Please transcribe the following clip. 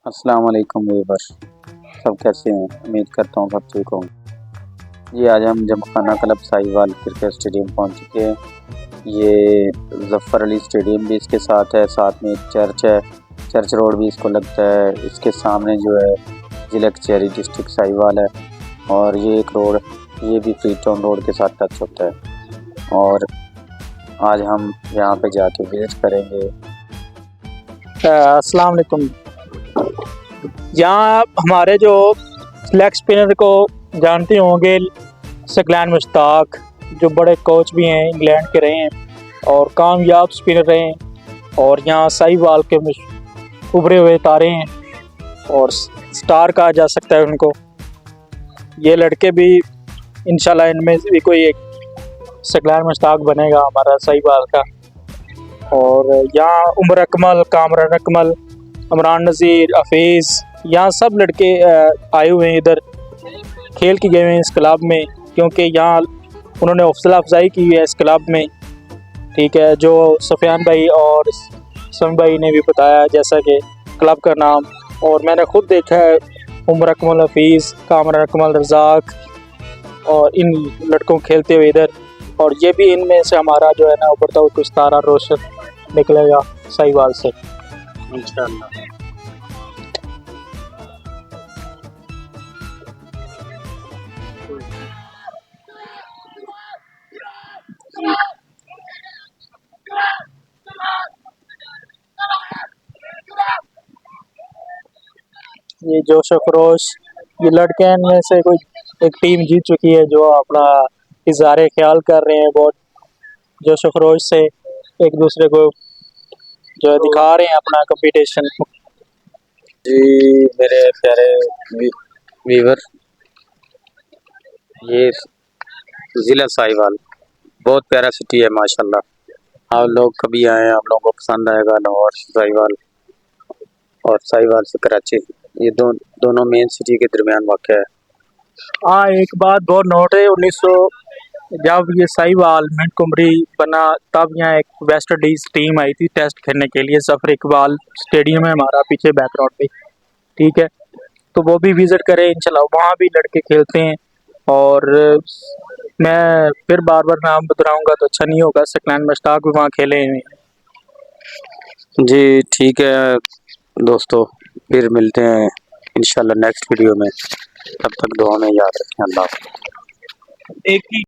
अस्सलाम वालेकुम व्यूअर्स, सब कैसे हैं? उम्मीद करता हूँ सब ठीक होंगे। जी आज हम जमखाना क्लब साहिवाल क्रिकेट स्टेडियम पहुँच चुके हैं। ये ज़फ़र अली स्टेडियम भी इसके साथ है, साथ में एक चर्च है, चर्च रोड भी इसको लगता है। इसके सामने जो है ज़िला कचहरी डिस्ट्रिक्ट साहिवाल है और ये एक रोड ये भी फ्री टाउन रोड के साथ टच होता है। और आज हम यहाँ पे जाके विजिट करेंगे। अस्सलाम वालेकुम। यहाँ हमारे जो लेग स्पिनर को जानते होंगे सकलैन मुश्ताक, जो बड़े कोच भी हैं, इंग्लैंड के रहे हैं और कामयाब स्पिनर रहे हैं और यहाँ साहिवाल के उभरे हुए तारे हैं और स्टार कहा जा सकता है उनको। ये लड़के भी इंशाल्लाह इनमें से भी कोई एक सकलैन मुश्ताक बनेगा हमारा साहिवाल का। और यहाँ उमर अकमल, कामरान अकमल, इमरान नज़ीर, हफीज़, यहाँ सब लड़के आए हुए हैं, इधर खेल के गए हुए हैं इस क्लब में, क्योंकि यहाँ उन्होंने हौसला अफजाई की है इस क्लब में। ठीक है, जो सुफियान भाई और समी भाई ने भी बताया जैसा कि क्लब का नाम, और मैंने खुद देखा है उमर अकमल, हफीज़, कामरान अकमल, रज़ाक और इन लड़कों खेलते हुए इधर। और ये भी इनमें से हमारा जो है ना उभरता हुआ कुछ तारा रोशन निकलेगा साहिवाल से इंशाअल्लाह। ये जोश अफरोश, ये लड़के इनमें से कोई एक टीम जीत चुकी है जो अपना इज़हार ख्याल कर रहे हैं, बहुत जोश अफरोश से एक दूसरे को जो है दिखा रहे हैं अपना कंपटीशन। जी मेरे प्यारे व्यूअर, ये ज़िला साहिवाल बहुत प्यारा सिटी है माशाल्लाह। आप लोग कभी आए, आप लोगों को पसंद आएगा। लाहौर साहिवाल और साहिवाल से कराची, ये दोनों मेन सिटी के दरमियान वाक़ है। हाँ, एक बात बहुत नोट है, 1900 जब ये साहिवाल मिंट कुमरी बना तब यहाँ एक वेस्ट इंडीज टीम आई थी टेस्ट खेलने के लिए। ज़फ़र इकबाल स्टेडियम है हमारा पीछे बैकग्राउंड पे, ठीक है, तो वो भी विज़िट करें इंशाल्लाह, वहाँ भी लड़के खेलते हैं। और मैं फिर बार बार नाम बताऊँगा तो अच्छा नहीं होगा, सकलैन मुश्ताक भी वहाँ खेले हैं। जी ठीक है दोस्तों, फिर मिलते हैं इंशाल्लाह नेक्स्ट वीडियो में। तब तक दुआ में याद रखें। अल्लाह। एक ही